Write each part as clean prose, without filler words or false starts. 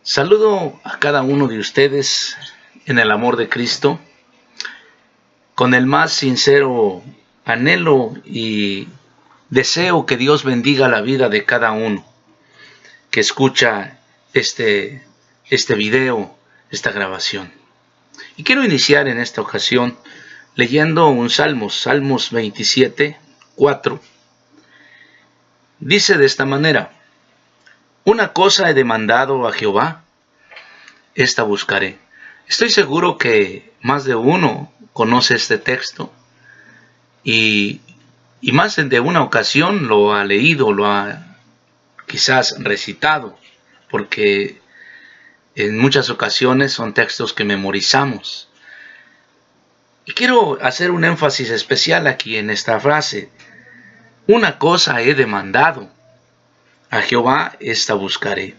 Saludo a cada uno de ustedes en el amor de Cristo, con el más sincero anhelo y deseo que Dios bendiga la vida de cada uno que escucha este video, esta grabación. Y quiero iniciar en esta ocasión leyendo un Salmos 27, 4. Dice de esta manera: una cosa he demandado a Jehová, esta buscaré. Estoy seguro que más de uno conoce este texto y más de una ocasión lo ha leído, lo ha quizás recitado, porque en muchas ocasiones son textos que memorizamos. Y quiero hacer un énfasis especial aquí en esta frase: una cosa he demandado a Jehová, esta buscaré.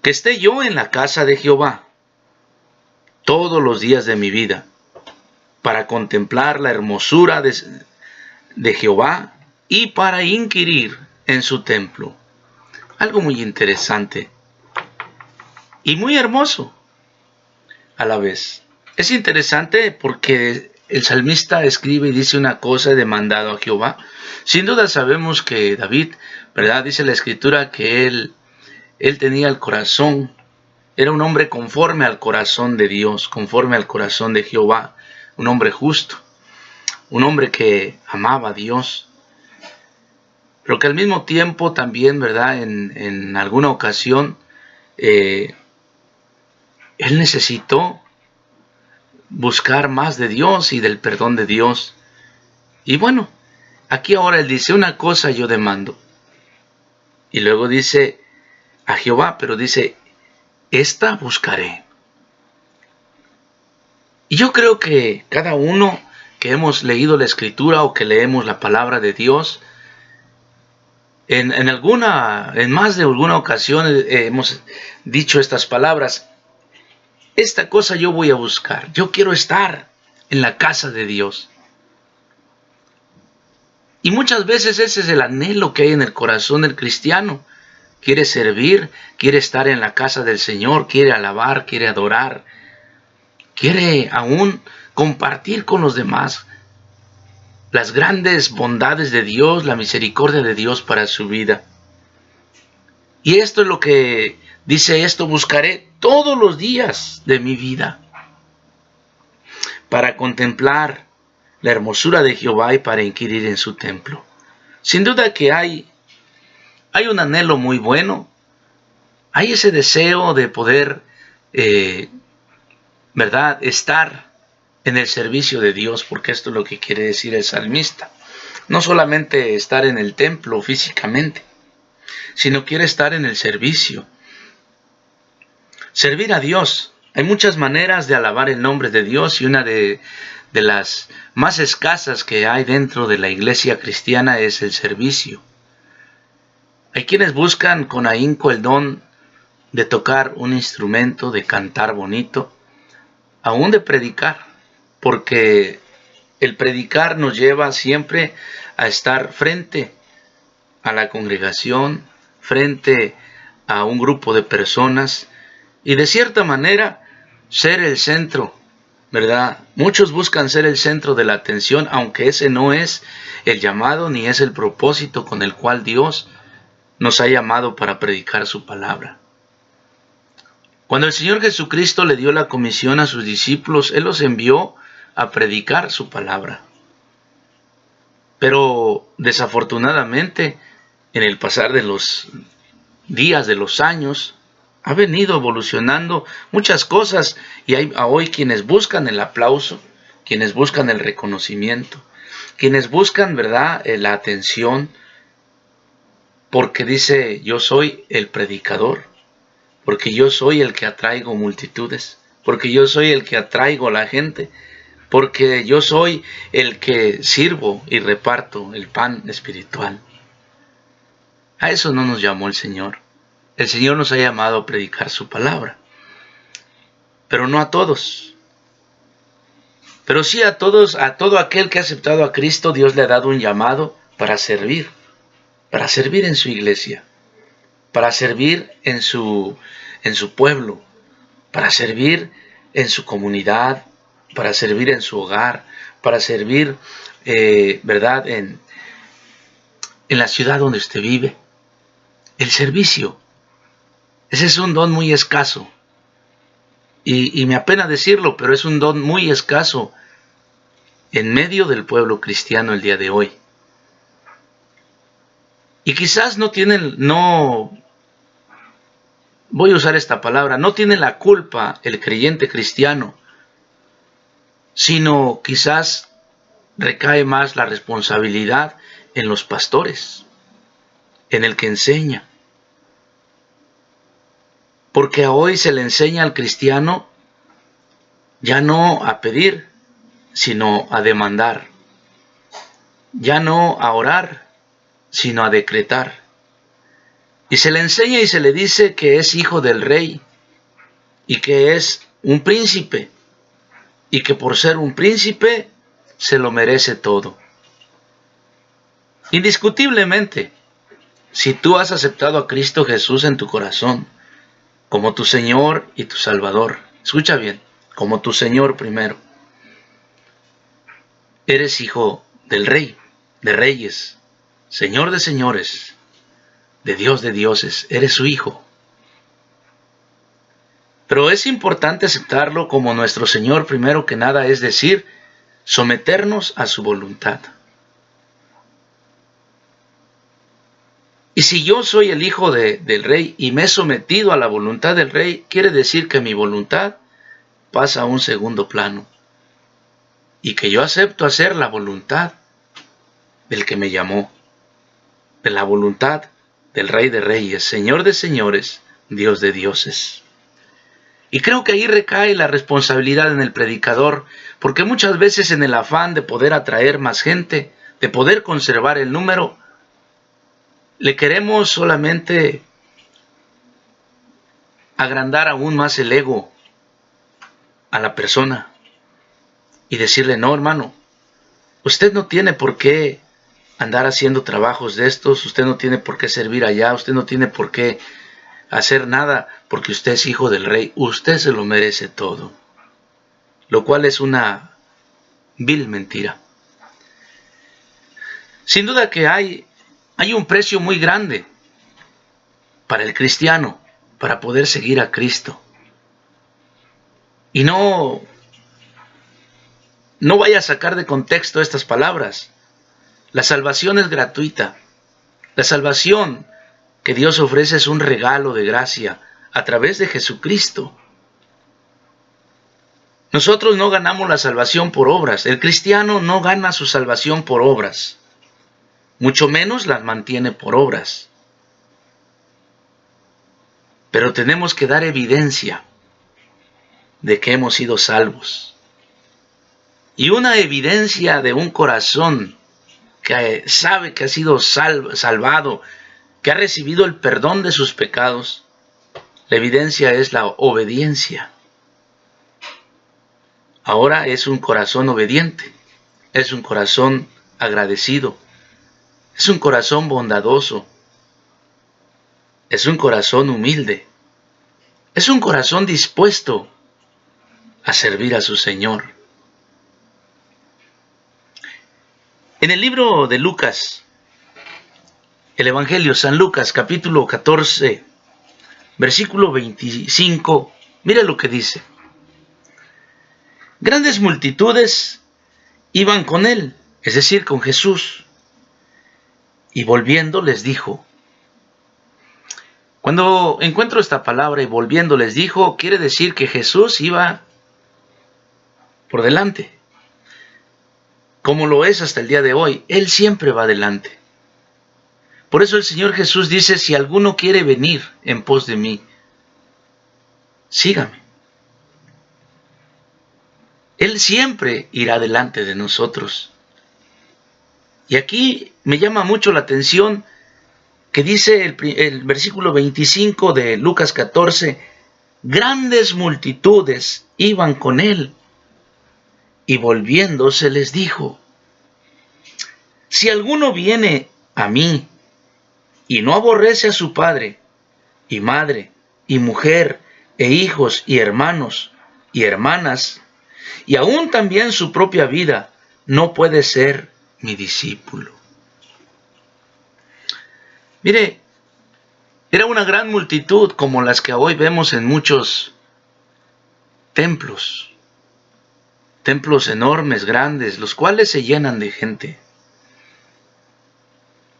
Que esté yo en la casa de Jehová todos los días de mi vida, para contemplar la hermosura de Jehová y para inquirir en su templo. Algo muy interesante y muy hermoso a la vez. Es interesante porque el salmista escribe y dice: una cosa he demandado a Jehová. Sin duda sabemos que David, ¿verdad? Dice la Escritura que él tenía el corazón, era un hombre conforme al corazón de Dios, conforme al corazón de Jehová, un hombre justo, un hombre que amaba a Dios, pero que al mismo tiempo también, ¿verdad? En alguna ocasión, él necesitó buscar más de Dios y del perdón de Dios. Y bueno, aquí ahora él dice: una cosa yo demando. Y luego dice a Jehová, pero dice: esta buscaré. Y yo creo que cada uno que hemos leído la Escritura o que leemos la palabra de Dios, en más de alguna ocasión hemos dicho estas palabras: esta cosa yo voy a buscar, yo quiero estar en la casa de Dios. Y muchas veces ese es el anhelo que hay en el corazón del cristiano. Quiere servir, quiere estar en la casa del Señor, quiere alabar, quiere adorar, quiere aún compartir con los demás las grandes bondades de Dios, la misericordia de Dios para su vida. Y esto es lo que dice: esto buscaré todos los días de mi vida, para contemplar la hermosura de Jehová y para inquirir en su templo. Sin duda que hay un anhelo muy bueno, hay ese deseo de poder, ¿verdad?, estar en el servicio de Dios, porque esto es lo que quiere decir el salmista. No solamente estar en el templo físicamente, sino quiere estar en el servicio. Servir a Dios. Hay muchas maneras de alabar el nombre de Dios, y una de las más escasas que hay dentro de la iglesia cristiana es el servicio. Hay quienes buscan con ahínco el don de tocar un instrumento, de cantar bonito, aún de predicar, porque el predicar nos lleva siempre a estar frente a la congregación, frente a un grupo de personas, y de cierta manera ser el centro, ¿verdad? Muchos buscan ser el centro de la atención, aunque ese no es el llamado ni es el propósito con el cual Dios nos ha llamado para predicar su palabra. Cuando el Señor Jesucristo le dio la comisión a sus discípulos, Él los envió a predicar su palabra. Pero desafortunadamente, en el pasar de los días, de los años, ha venido evolucionando muchas cosas, y hay hoy quienes buscan el aplauso, quienes buscan el reconocimiento, quienes buscan, ¿verdad?, la atención, porque dice: yo soy el predicador, porque yo soy el que atraigo multitudes, porque yo soy el que atraigo a la gente, porque yo soy el que sirvo y reparto el pan espiritual. A eso no nos llamó el Señor. El Señor nos ha llamado a predicar su palabra, pero no a todos. Pero sí a todos, a todo aquel que ha aceptado a Cristo, Dios le ha dado un llamado para servir en su iglesia, para servir en su en su pueblo, para servir en su comunidad, para servir en su hogar, para servir, ¿verdad?, en la ciudad donde usted vive. El servicio. Ese es un don muy escaso. Y me apena decirlo, pero es un don muy escaso en medio del pueblo cristiano el día de hoy. Y quizás no voy a usar esta palabra, no tiene la culpa el creyente cristiano, sino quizás recae más la responsabilidad en los pastores, en el que enseña. Porque hoy se le enseña al cristiano ya no a pedir, sino a demandar. Ya no a orar, sino a decretar. Y se le enseña y se le dice que es hijo del rey y que es un príncipe y que por ser un príncipe se lo merece todo. Indiscutiblemente, si tú has aceptado a Cristo Jesús en tu corazón como tu Señor y tu Salvador, escucha bien, como tu Señor primero, eres hijo del Rey, de reyes, Señor de señores, de dioses, eres su hijo. Pero es importante aceptarlo como nuestro Señor primero que nada, es decir, someternos a su voluntad. Y si yo soy el hijo del rey y me he sometido a la voluntad del rey, quiere decir que mi voluntad pasa a un segundo plano. Y que yo acepto hacer la voluntad del que me llamó, de la voluntad del Rey de Reyes, Señor de Señores, Dios de Dioses. Y creo que ahí recae la responsabilidad en el predicador, porque muchas veces en el afán de poder atraer más gente, de poder conservar el número, le queremos solamente agrandar aún más el ego a la persona y decirle, no, hermano, usted no tiene por qué andar haciendo trabajos de estos, usted no tiene por qué servir allá, usted no tiene por qué hacer nada, porque usted es hijo del rey, usted se lo merece todo. Lo cual es una vil mentira. Sin duda que hay un precio muy grande para el cristiano, para poder seguir a Cristo. Y no vaya a sacar de contexto estas palabras. La salvación es gratuita. La salvación que Dios ofrece es un regalo de gracia a través de Jesucristo. Nosotros no ganamos la salvación por obras. El cristiano no gana su salvación por obras. Mucho menos las mantiene por obras. Pero tenemos que dar evidencia de que hemos sido salvos. Y una evidencia de un corazón que sabe que ha sido salvado, que ha recibido el perdón de sus pecados, la evidencia es la obediencia. Ahora es un corazón obediente, es un corazón agradecido, es un corazón bondadoso, es un corazón humilde, es un corazón dispuesto a servir a su Señor. En el libro de Lucas, el Evangelio San Lucas, capítulo 14, versículo 25, mira lo que dice. Grandes multitudes iban con él, es decir, con Jesús, y volviendo les dijo. Cuando encuentro esta palabra y volviendo les dijo, quiere decir que Jesús iba por delante, como lo es hasta el día de hoy. Él siempre va adelante. Por eso el Señor Jesús dice, si alguno quiere venir en pos de mí, sígame. Él siempre irá delante de nosotros. Y aquí me llama mucho la atención que dice el versículo 25 de Lucas 14, grandes multitudes iban con él, y volviéndose les dijo, si alguno viene a mí y no aborrece a su padre y madre y mujer, e hijos y hermanos y hermanas, y aún también su propia vida, no puede ser mi discípulo. Mire, era una gran multitud como las que hoy vemos en muchos templos. Templos enormes, grandes, los cuales se llenan de gente.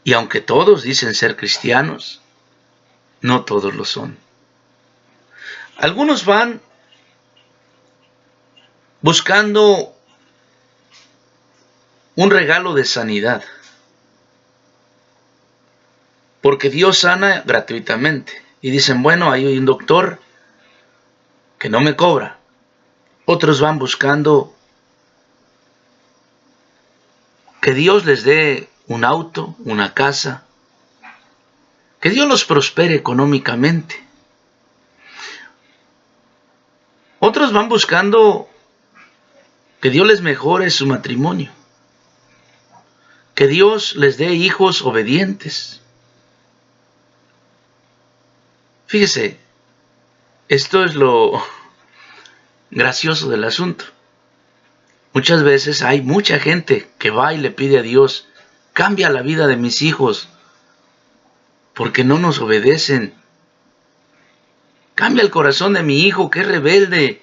Y aunque todos dicen ser cristianos, no todos lo son. Algunos van buscando un regalo de sanidad, porque Dios sana gratuitamente. Y dicen, bueno, ahí hay un doctor que no me cobra. Otros van buscando que Dios les dé un auto, una casa, que Dios los prospere económicamente. Otros van buscando que Dios les mejore su matrimonio, que Dios les dé hijos obedientes. Fíjese, esto es lo gracioso del asunto. Muchas veces hay mucha gente que va y le pide a Dios, cambia la vida de mis hijos, porque no nos obedecen. Cambia el corazón de mi hijo, que es rebelde.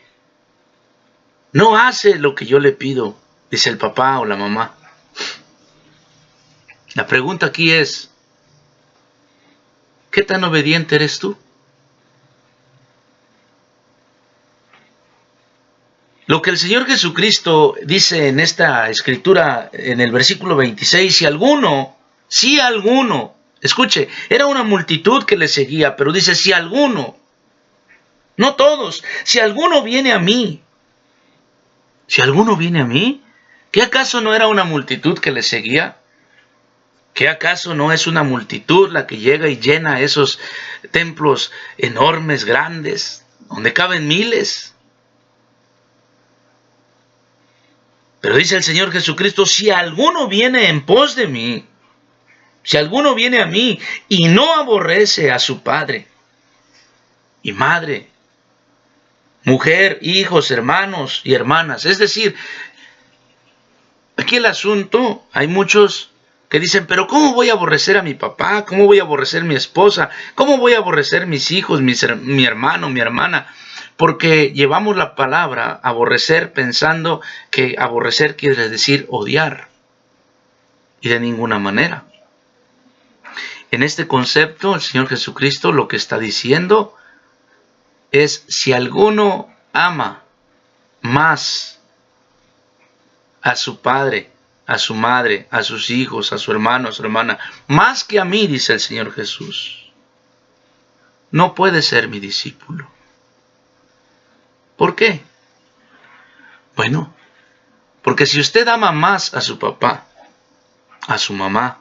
No hace lo que yo le pido, dice el papá o la mamá. La pregunta aquí es, ¿qué tan obediente eres tú? Lo que el Señor Jesucristo dice en esta escritura, en el versículo 26, si alguno, escuche, era una multitud que le seguía, pero dice, si alguno, no todos, si alguno viene a mí, ¿qué acaso no era una multitud que le seguía? ¿Qué acaso no es una multitud la que llega y llena esos templos enormes, grandes, donde caben miles? Pero dice el Señor Jesucristo, si alguno viene en pos de mí, si alguno viene a mí y no aborrece a su padre y madre, mujer, hijos, hermanos y hermanas. Es decir, aquí el asunto, hay muchos que dicen, pero ¿cómo voy a aborrecer a mi papá? ¿Cómo voy a aborrecer a mi esposa? ¿Cómo voy a aborrecer a mis hijos, mi hermano, mi hermana? Porque llevamos la palabra aborrecer pensando que aborrecer quiere decir odiar. Y de ninguna manera. En este concepto, el Señor Jesucristo lo que está diciendo es, si alguno ama más a su padre, a su madre, a sus hijos, a su hermano, a su hermana, más que a mí, dice el Señor Jesús, no puede ser mi discípulo. ¿Por qué? Bueno, porque si usted ama más a su papá, a su mamá,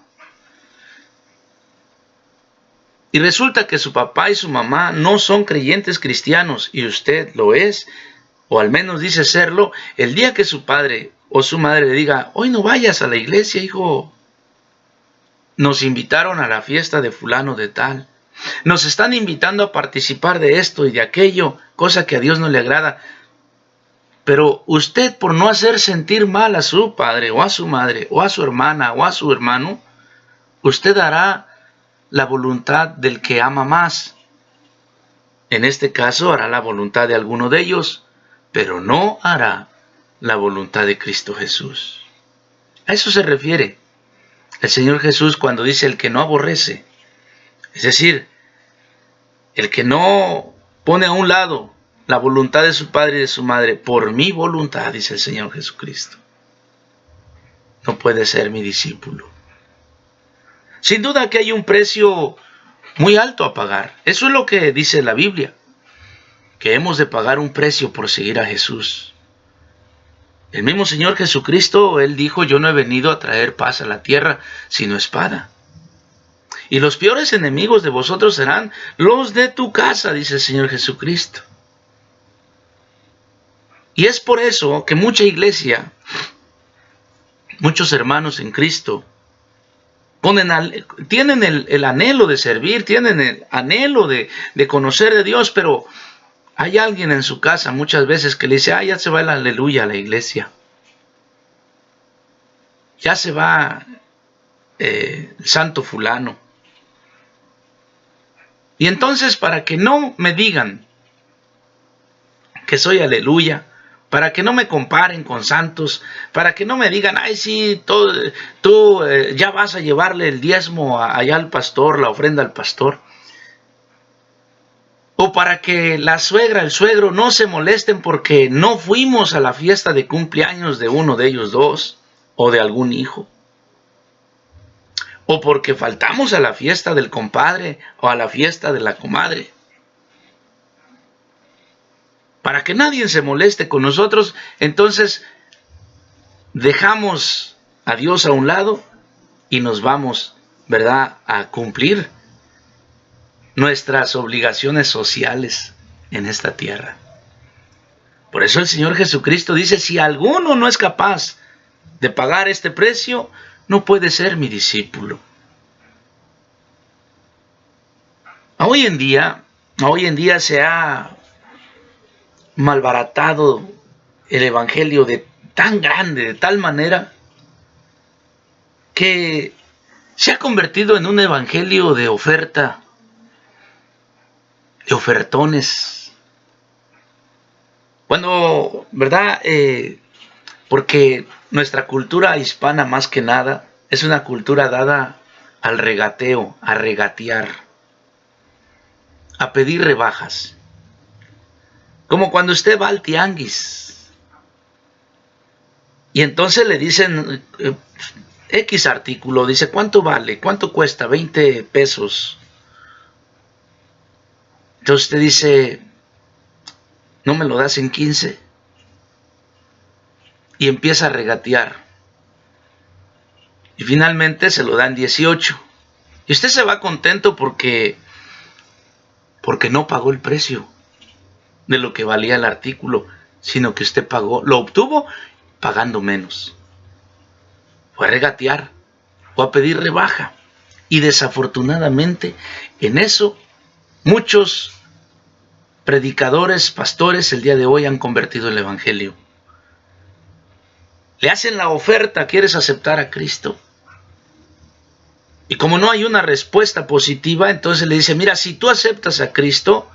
y resulta que su papá y su mamá no son creyentes cristianos y usted lo es, o al menos dice serlo, el día que su padre o su madre le diga, hoy no vayas a la iglesia, hijo, nos invitaron a la fiesta de fulano de tal, nos están invitando a participar de esto y de aquello, cosa que a Dios no le agrada, pero usted, por no hacer sentir mal a su padre o a su madre o a su hermana o a su hermano, usted hará la voluntad del que ama más. En este caso hará la voluntad de alguno de ellos, pero no hará la voluntad de Cristo Jesús. A eso se refiere el Señor Jesús cuando dice el que no aborrece. Es decir, el que no pone a un lado la voluntad de su padre y de su madre por mi voluntad, dice el Señor Jesucristo, no puede ser mi discípulo. Sin duda que hay un precio muy alto a pagar. Eso es lo que dice la Biblia, que hemos de pagar un precio por seguir a Jesús. El mismo Señor Jesucristo, Él dijo, yo no he venido a traer paz a la tierra, sino espada. Y los peores enemigos de vosotros serán los de tu casa, dice el Señor Jesucristo. Y es por eso que mucha iglesia, muchos hermanos en Cristo, tienen el anhelo de servir, tienen el anhelo de conocer de Dios, pero hay alguien en su casa muchas veces que le dice, ya se va el aleluya a la iglesia. Ya se va el santo fulano. Y entonces, para que no me digan que soy aleluya, para que no me comparen con santos, para que no me digan, ay sí, tú ya vas a llevarle el diezmo allá al pastor, la ofrenda al pastor, o para que la suegra, el suegro no se molesten porque no fuimos a la fiesta de cumpleaños de uno de ellos dos, o de algún hijo, o porque faltamos a la fiesta del compadre o a la fiesta de la comadre. Para que nadie se moleste con nosotros, entonces dejamos a Dios a un lado y nos vamos, ¿verdad?, a cumplir nuestras obligaciones sociales en esta tierra. Por eso el Señor Jesucristo dice, si alguno no es capaz de pagar este precio, no puede ser mi discípulo. Hoy en día se ha malbaratado el evangelio de tan grande, de tal manera, que se ha convertido en un evangelio de oferta, de ofertones. Cuando, ¿verdad? Porque nuestra cultura hispana, más que nada, es una cultura dada al regateo, a regatear, a pedir rebajas. Como cuando usted va al tianguis y entonces le dicen X artículo, dice, ¿cuánto vale? ¿Cuánto cuesta? 20 pesos. Entonces usted dice, ¿no me lo das en 15? Y empieza a regatear. Y finalmente se lo dan 18. Y usted se va contento porque no pagó el precio de lo que valía el artículo, sino que usted lo obtuvo pagando menos. Fue a regatear, fue a pedir rebaja. Y desafortunadamente en eso muchos predicadores, pastores el día de hoy han convertido el evangelio. Le hacen la oferta, ¿quieres aceptar a Cristo? Y como no hay una respuesta positiva, entonces le dice, mira, si tú aceptas a Cristo,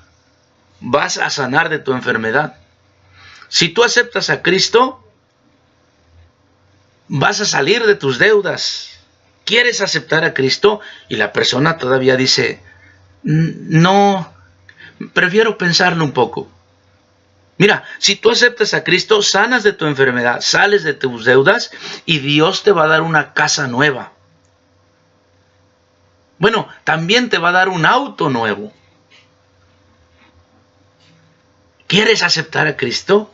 vas a sanar de tu enfermedad. Si tú aceptas a Cristo, vas a salir de tus deudas. ¿Quieres aceptar a Cristo? Y la persona todavía dice, no, prefiero pensarlo un poco. Mira, si tú aceptas a Cristo, sanas de tu enfermedad, sales de tus deudas y Dios te va a dar una casa nueva. Bueno, también te va a dar un auto nuevo. ¿Quieres aceptar a Cristo?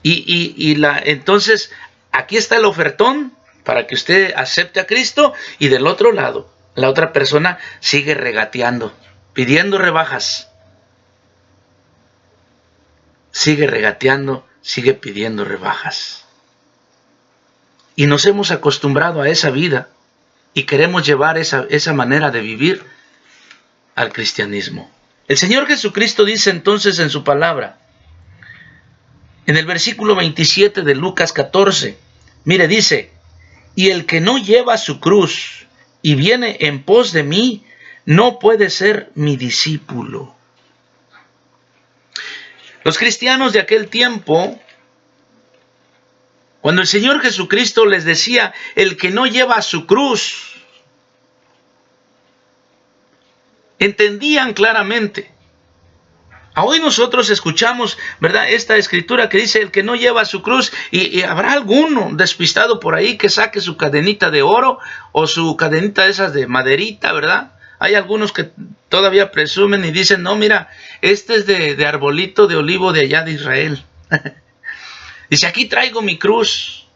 Entonces, aquí está el ofertón para que usted acepte a Cristo, y del otro lado, la otra persona sigue regateando, pidiendo rebajas. Sigue regateando, sigue pidiendo rebajas. Y nos hemos acostumbrado a esa vida y queremos llevar esa manera de vivir al cristianismo. El Señor Jesucristo dice entonces en su palabra, en el versículo 27 de Lucas 14, mire, dice, y el que no lleva su cruz y viene en pos de mí, no puede ser mi discípulo. Los cristianos de aquel tiempo, cuando el Señor Jesucristo les decía, el que no lleva su cruz, entendían claramente. Hoy nosotros escuchamos, ¿verdad?, esta escritura que dice, el que no lleva su cruz, y habrá alguno despistado por ahí que saque su cadenita de oro o su cadenita de esas de maderita, ¿verdad? Hay algunos que todavía presumen y dicen, no, mira, este es de arbolito de olivo de allá de Israel. Dice, aquí traigo mi cruz.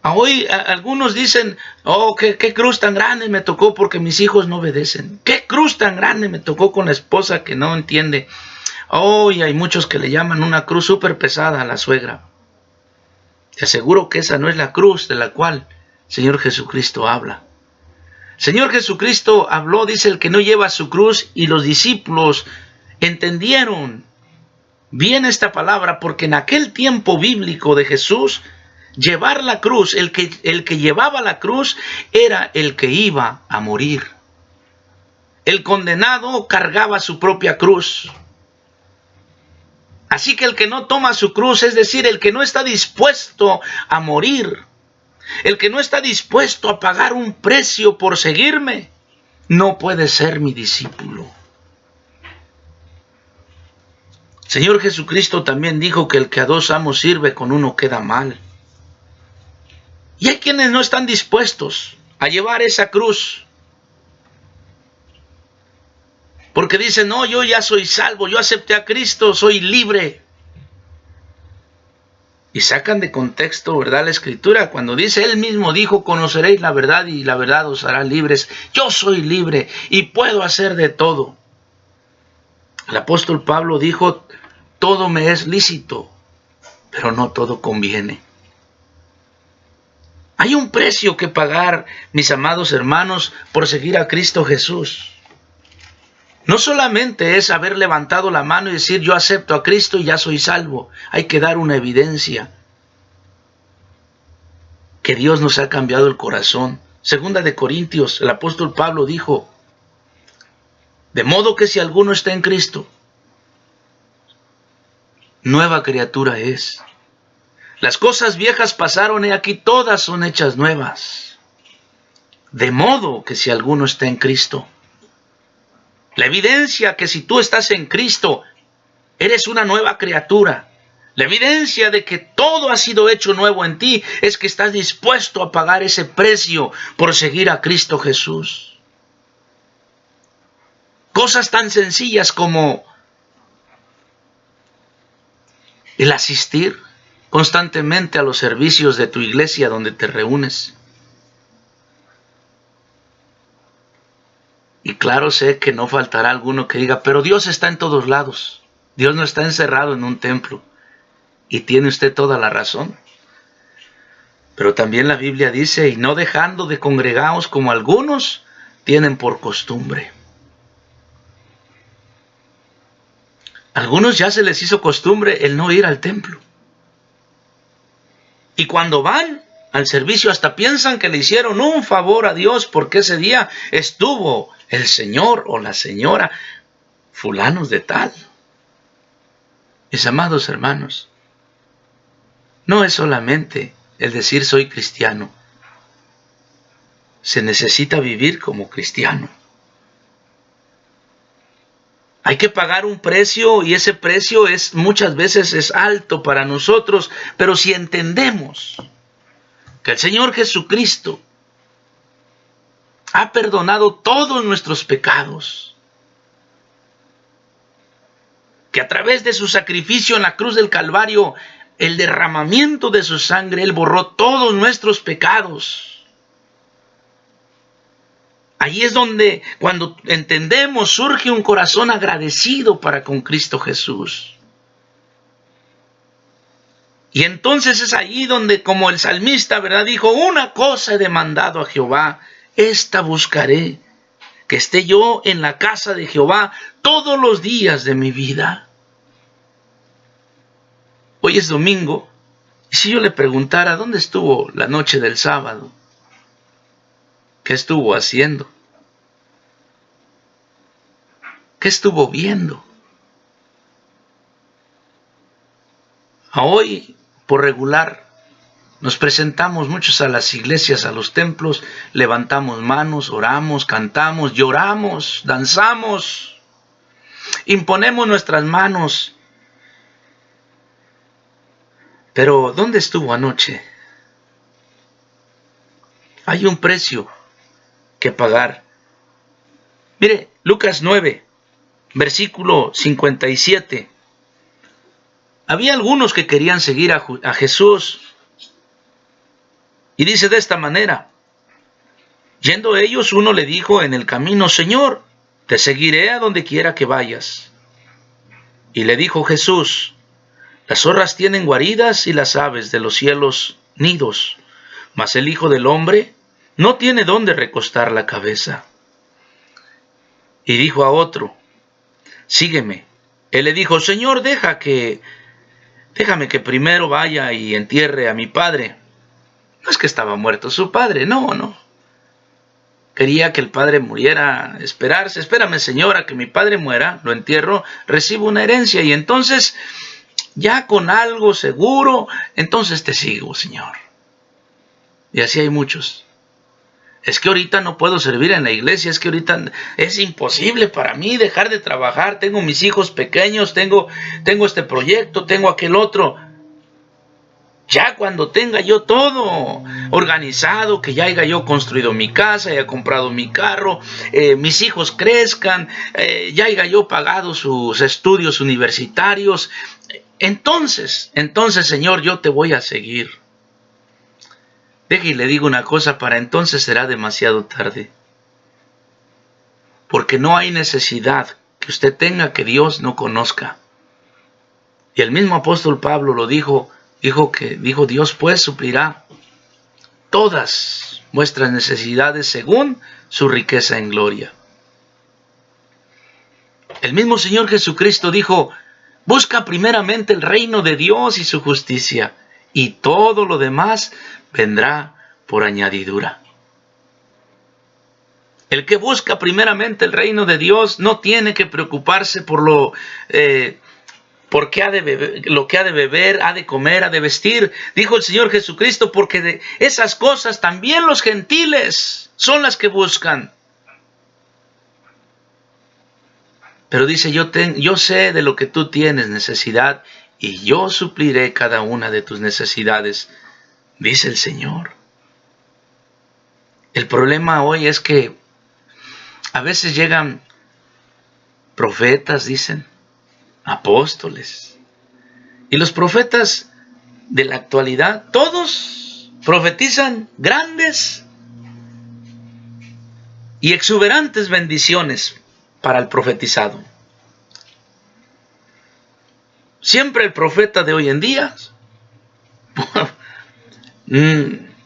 Hoy algunos dicen, oh, qué cruz tan grande me tocó porque mis hijos no obedecen. Qué cruz tan grande me tocó con la esposa que no entiende. Oh, y hay muchos que le llaman una cruz súper pesada a la suegra. Te aseguro que esa no es la cruz de la cual Señor Jesucristo habla. Señor Jesucristo habló, dice, el que no lleva su cruz, y los discípulos entendieron bien esta palabra, porque en aquel tiempo bíblico de Jesús, llevar la cruz, el que llevaba la cruz era el que iba a morir. El condenado cargaba su propia cruz. Así que el que no toma su cruz, es decir, el que no está dispuesto a morir, el que no está dispuesto a pagar un precio por seguirme, no puede ser mi discípulo. Señor Jesucristo también dijo que el que a dos amos sirve, con uno queda mal. Y hay quienes no están dispuestos a llevar esa cruz, porque dicen, no, yo ya soy salvo, yo acepté a Cristo, soy libre. Y sacan de contexto, ¿verdad?, la Escritura, cuando dice, Él mismo dijo, conoceréis la verdad y la verdad os hará libres. Yo soy libre y puedo hacer de todo. El apóstol Pablo dijo, todo me es lícito, pero no todo conviene. Hay un precio que pagar, mis amados hermanos, por seguir a Cristo Jesús. No solamente es haber levantado la mano y decir, yo acepto a Cristo y ya soy salvo. Hay que dar una evidencia que Dios nos ha cambiado el corazón. Segunda de Corintios, el apóstol Pablo dijo, de modo que si alguno está en Cristo, nueva criatura es. Las cosas viejas pasaron y aquí todas son hechas nuevas. De modo que si alguno está en Cristo. La evidencia que si tú estás en Cristo, eres una nueva criatura. La evidencia de que todo ha sido hecho nuevo en ti es que estás dispuesto a pagar ese precio por seguir a Cristo Jesús. Cosas tan sencillas como el asistir constantemente a los servicios de tu iglesia donde te reúnes. Y claro, sé que no faltará alguno que diga, pero Dios está en todos lados. Dios no está encerrado en un templo. Y tiene usted toda la razón. Pero también la Biblia dice, y no dejando de congregaos como algunos tienen por costumbre. Algunos ya se les hizo costumbre el no ir al templo. Y cuando van al servicio hasta piensan que le hicieron un favor a Dios porque ese día estuvo el señor o la señora fulanos de tal. Mis amados hermanos, no es solamente el decir soy cristiano. Se necesita vivir como cristiano. Hay que pagar un precio y ese precio muchas veces es alto para nosotros, pero si entendemos que el Señor Jesucristo ha perdonado todos nuestros pecados, que a través de su sacrificio en la cruz del Calvario, el derramamiento de su sangre, Él borró todos nuestros pecados. Ahí es donde, cuando entendemos, surge un corazón agradecido para con Cristo Jesús. Y entonces es ahí donde, como el salmista, ¿verdad?, dijo, una cosa he demandado a Jehová, esta buscaré, que esté yo en la casa de Jehová todos los días de mi vida. Hoy es domingo, y si yo le preguntara, ¿dónde estuvo la noche del sábado? ¿Qué estuvo haciendo? ¿Qué estuvo viendo? Hoy, por regular, nos presentamos muchos a las iglesias, a los templos, levantamos manos, oramos, cantamos, lloramos, danzamos, imponemos nuestras manos. Pero, ¿dónde estuvo anoche? Hay un precio que pagar. Mire, Lucas 9, versículo 57. Había algunos que querían seguir a Jesús. Y dice de esta manera, yendo ellos, uno le dijo en el camino, Señor, te seguiré a donde quiera que vayas. Y le dijo Jesús, las zorras tienen guaridas y las aves de los cielos nidos, Mas el Hijo del Hombre no tiene dónde recostar la cabeza. Y dijo a otro: sígueme. Él le dijo: Señor, déjame que primero vaya y entierre a mi padre. No es que estaba muerto su padre, no. Quería que el padre muriera, espérame, señora, que mi padre muera, lo entierro, recibo una herencia y entonces, ya con algo seguro, entonces te sigo, Señor. Y así hay muchos. Es que ahorita no puedo servir en la iglesia, es que ahorita es imposible para mí dejar de trabajar, tengo mis hijos pequeños, tengo este proyecto, tengo aquel otro. Ya cuando tenga yo todo organizado, que ya haya yo construido mi casa, haya comprado mi carro, mis hijos crezcan, ya haya yo pagado sus estudios universitarios, entonces, Señor, yo te voy a seguir. Deje y le digo una cosa, para entonces será demasiado tarde. Porque no hay necesidad que usted tenga que Dios no conozca. Y el mismo apóstol Pablo lo dijo, Dios pues suplirá todas vuestras necesidades según su riqueza en gloria. El mismo Señor Jesucristo dijo: busca primeramente el reino de Dios y su justicia, y todo lo demás vendrá por añadidura. El que busca primeramente el reino de Dios no tiene que preocuparse por lo que ha de beber, ha de comer, ha de vestir. Dijo el Señor Jesucristo, porque de esas cosas también los gentiles son las que buscan. Pero dice: yo sé de lo que tú tienes necesidad y yo supliré cada una de tus necesidades, dice el Señor. El problema hoy es que a veces llegan profetas, dicen, apóstoles. Y los profetas de la actualidad, todos profetizan grandes y exuberantes bendiciones para el profetizado. Siempre el profeta de hoy en día,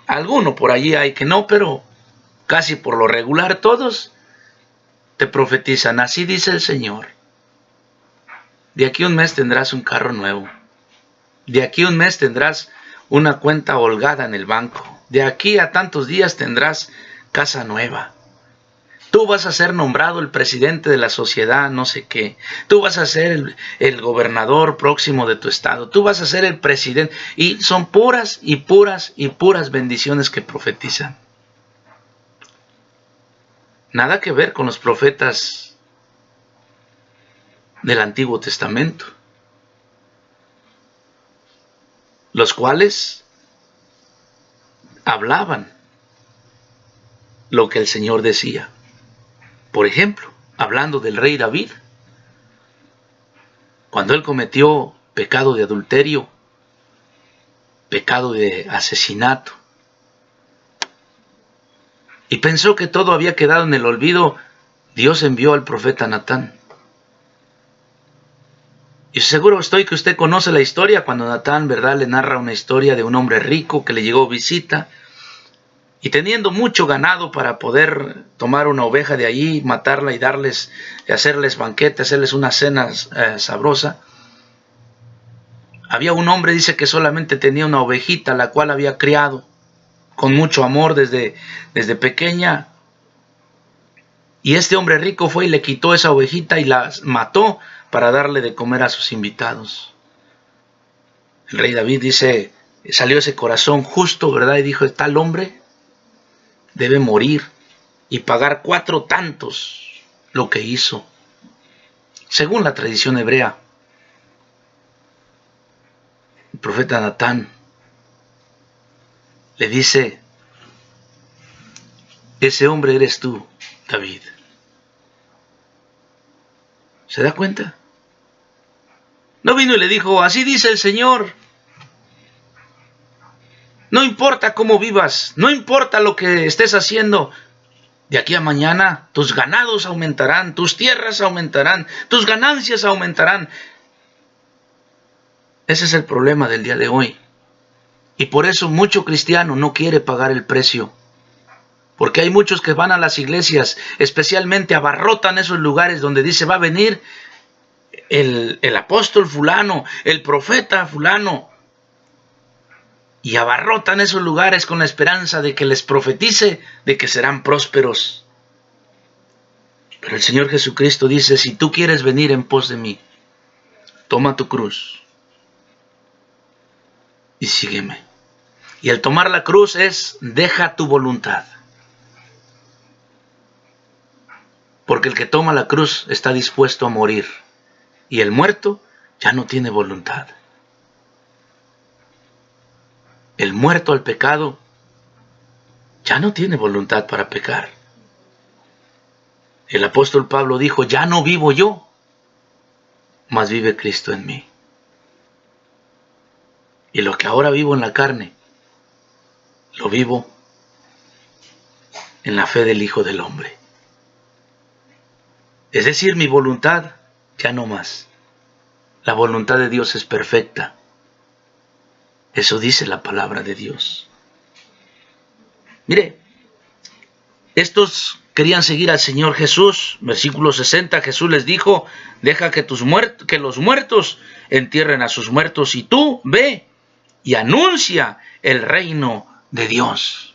alguno por allí hay que no, pero casi por lo regular todos te profetizan: así dice el Señor. De aquí a un mes tendrás un carro nuevo. De aquí a un mes tendrás una cuenta holgada en el banco. De aquí a tantos días tendrás casa nueva. Tú vas a ser nombrado el presidente de la sociedad, no sé qué. Tú vas a ser el gobernador próximo de tu estado. Tú vas a ser el presidente. Y son puras y puras y puras bendiciones que profetizan. Nada que ver con los profetas del Antiguo Testamento, los cuales hablaban lo que el Señor decía. Por ejemplo, hablando del rey David, cuando él cometió pecado de adulterio, pecado de asesinato, y pensó que todo había quedado en el olvido, Dios envió al profeta Natán. Y seguro estoy que usted conoce la historia cuando Natán, ¿verdad?, le narra una historia de un hombre rico que le llegó visita, y teniendo mucho ganado para poder tomar una oveja de allí, matarla y hacerles banquete, hacerles una cena sabrosa. Había un hombre, dice, que solamente tenía una ovejita, la cual había criado con mucho amor desde pequeña. Y este hombre rico fue y le quitó esa ovejita y la mató para darle de comer a sus invitados. El rey David dice, salió ese corazón justo, ¿verdad? Y dijo: tal hombre debe morir y pagar 4 tantos lo que hizo. Según la tradición hebrea, el profeta Natán le dice: ese hombre eres tú, David. ¿Se da cuenta? No vino y le dijo: así dice el Señor. No importa cómo vivas, no importa lo que estés haciendo, de aquí a mañana tus ganados aumentarán, tus tierras aumentarán, tus ganancias aumentarán. Ese es el problema del día de hoy. Y por eso mucho cristiano no quiere pagar el precio. Porque hay muchos que van a las iglesias, especialmente abarrotan esos lugares donde dice va a venir el apóstol fulano, el profeta fulano. Y abarrotan esos lugares con la esperanza de que les profetice de que serán prósperos. Pero el Señor Jesucristo dice, si tú quieres venir en pos de mí, toma tu cruz y sígueme. Y el tomar la cruz es, deja tu voluntad. Porque el que toma la cruz está dispuesto a morir. Y el muerto ya no tiene voluntad. El muerto al pecado ya no tiene voluntad para pecar. El apóstol Pablo dijo, ya no vivo yo, mas vive Cristo en mí. Y lo que ahora vivo en la carne, lo vivo en la fe del Hijo del Hombre. Es decir, mi voluntad ya no más. La voluntad de Dios es perfecta. Eso dice la palabra de Dios. Mire, estos querían seguir al Señor Jesús. Versículo 60, Jesús les dijo, deja que los muertos entierren a sus muertos y tú ve y anuncia el reino de Dios.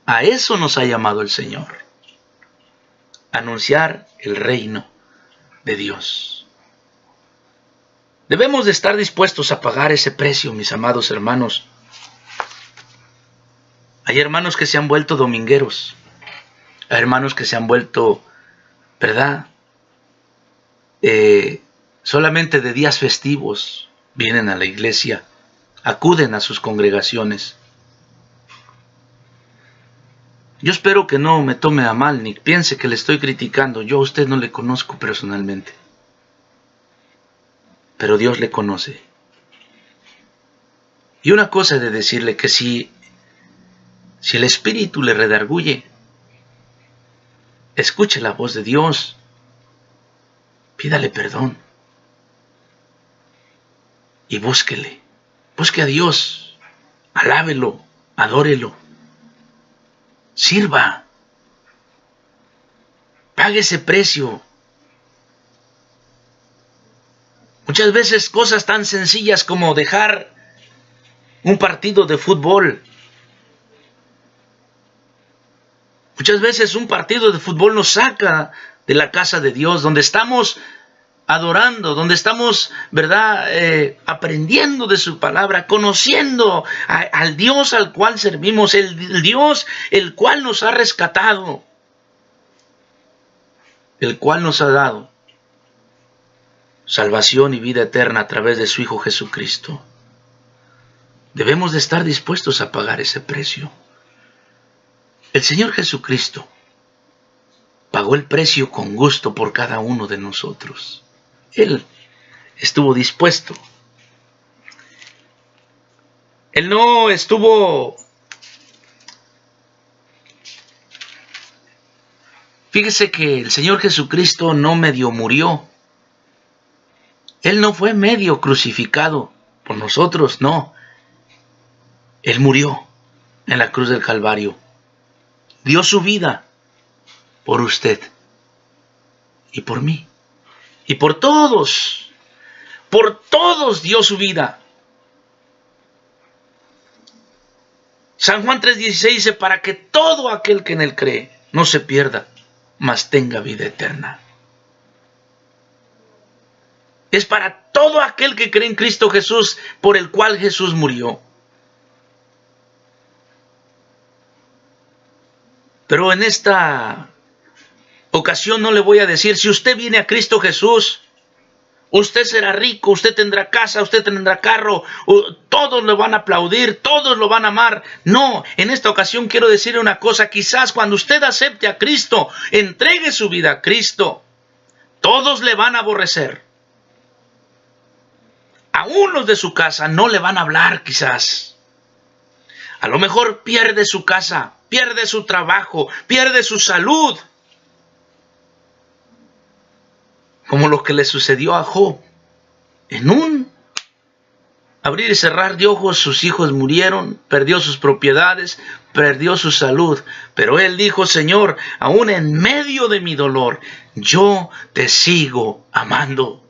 A eso nos ha llamado el Señor. Anunciar el reino de Dios. Debemos de estar dispuestos a pagar ese precio, mis amados hermanos. Hay hermanos que se han vuelto domingueros. Hay hermanos que se han vuelto, ¿verdad? Solamente de días festivos vienen a la iglesia, acuden a sus congregaciones. Yo espero que no me tome a mal ni piense que le estoy criticando. Yo a usted no le conozco personalmente, pero Dios le conoce. Y una cosa he de decirle, que si el Espíritu le redarguye, escuche la voz de Dios, pídale perdón y búsquele. Busque a Dios, alábelo, adórelo, sirva, pague ese precio. Muchas veces cosas tan sencillas como dejar un partido de fútbol. Muchas veces un partido de fútbol nos saca de la casa de Dios, donde estamos adorando, donde estamos, ¿verdad?, aprendiendo de su palabra, conociendo al Dios al cual servimos, el Dios el cual nos ha rescatado, el cual nos ha dado salvación y vida eterna a través de su Hijo Jesucristo. Debemos de estar dispuestos a pagar ese precio. El Señor Jesucristo pagó el precio con gusto por cada uno de nosotros. Él estuvo dispuesto. Él no estuvo... Fíjese que el Señor Jesucristo no medio murió. Él no fue medio crucificado por nosotros, no. Él murió en la cruz del Calvario. Dio su vida por usted y por mí. Y por todos dio su vida. San Juan 3:16 dice, para que todo aquel que en él cree no se pierda, mas tenga vida eterna. Es para todo aquel que cree en Cristo Jesús, por el cual Jesús murió. Pero en esta ocasión no le voy a decir, si usted viene a Cristo Jesús, usted será rico, usted tendrá casa, usted tendrá carro, todos lo van a aplaudir, todos lo van a amar. No, en esta ocasión quiero decirle una cosa, quizás cuando usted acepte a Cristo, entregue su vida a Cristo, todos le van a aborrecer. Aún los de su casa no le van a hablar quizás. A lo mejor pierde su casa, pierde su trabajo, pierde su salud. Como lo que le sucedió a Job. En un abrir y cerrar de ojos, sus hijos murieron, perdió sus propiedades, perdió su salud. Pero él dijo, Señor, aún en medio de mi dolor, yo te sigo amando.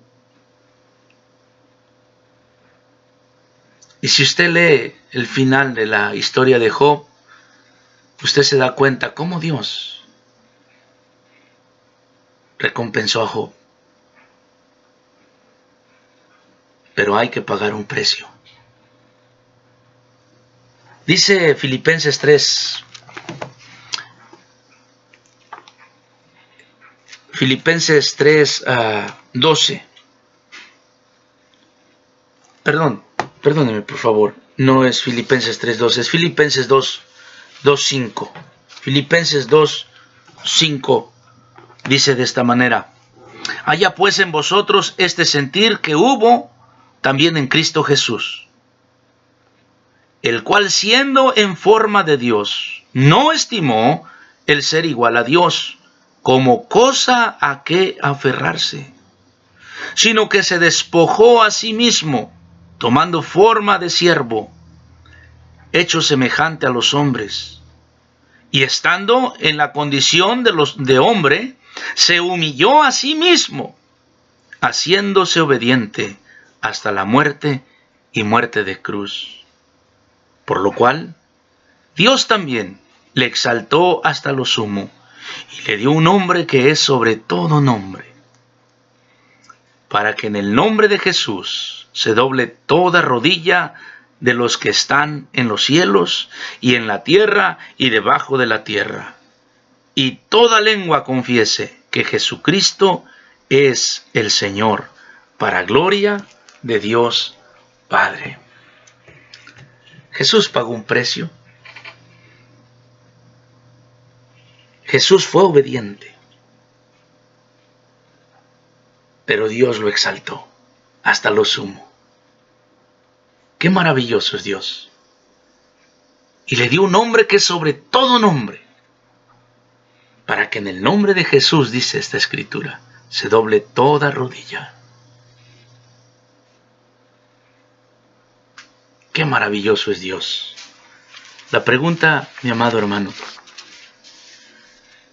Y si usted lee el final de la historia de Job, usted se da cuenta cómo Dios recompensó a Job. Pero hay que pagar un precio. Dice Filipenses 3. Filipenses 3, 12. Perdóneme por favor. No es Filipenses 3, 12, es Filipenses 2, 5. Filipenses 2, 5 dice de esta manera. Haya pues en vosotros este sentir que hubo también en Cristo Jesús, el cual siendo en forma de Dios, no estimó el ser igual a Dios como cosa a que aferrarse, sino que se despojó a sí mismo, tomando forma de siervo, hecho semejante a los hombres, y estando en la condición de hombre, se humilló a sí mismo, haciéndose obediente hasta la muerte y muerte de cruz. Por lo cual, Dios también le exaltó hasta lo sumo, y le dio un nombre que es sobre todo nombre, para que en el nombre de Jesús se doble toda rodilla de los que están en los cielos y en la tierra y debajo de la tierra, y toda lengua confiese que Jesucristo es el Señor, para gloria de Dios Padre. Jesús pagó un precio. Jesús fue obediente, pero Dios lo exaltó hasta lo sumo. Qué maravilloso es Dios. Y le dio un nombre que es sobre todo nombre, para que en el nombre de Jesús, dice esta escritura, se doble toda rodilla. Qué maravilloso es Dios. La pregunta, mi amado hermano,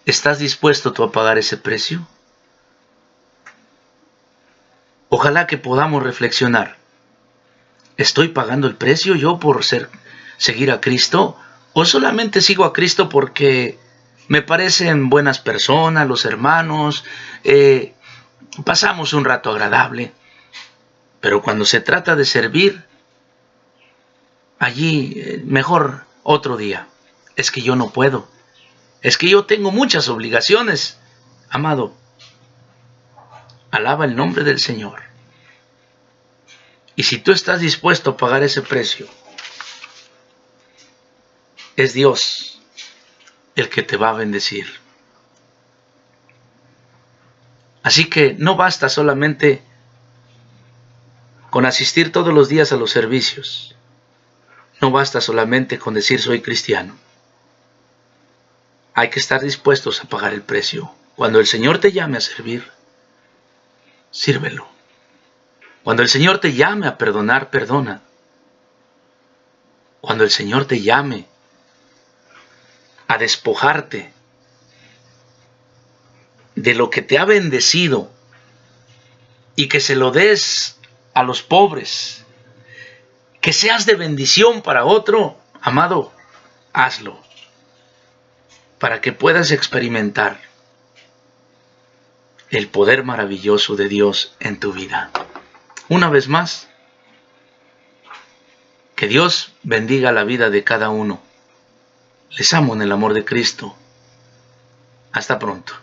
¿estás dispuesto tú a pagar ese precio? Ojalá que podamos reflexionar. ¿Estoy pagando el precio yo por seguir a Cristo? ¿O solamente sigo a Cristo porque me parecen buenas personas, los hermanos, pasamos un rato agradable? Pero cuando se trata de servir, allí mejor otro día. Es que yo no puedo. Es que yo tengo muchas obligaciones. Amado, alaba el nombre del Señor. Y si tú estás dispuesto a pagar ese precio, es Dios el que te va a bendecir. Así que no basta solamente con asistir todos los días a los servicios. No basta solamente con decir soy cristiano. Hay que estar dispuestos a pagar el precio. Cuando el Señor te llame a servir, sírvelo. Cuando el Señor te llame a perdonar, perdona. Cuando el Señor te llame a despojarte de lo que te ha bendecido y que se lo des a los pobres, que seas de bendición para otro, amado, hazlo, para que puedas experimentar el poder maravilloso de Dios en tu vida. Una vez más, que Dios bendiga la vida de cada uno. Les amo en el amor de Cristo. Hasta pronto.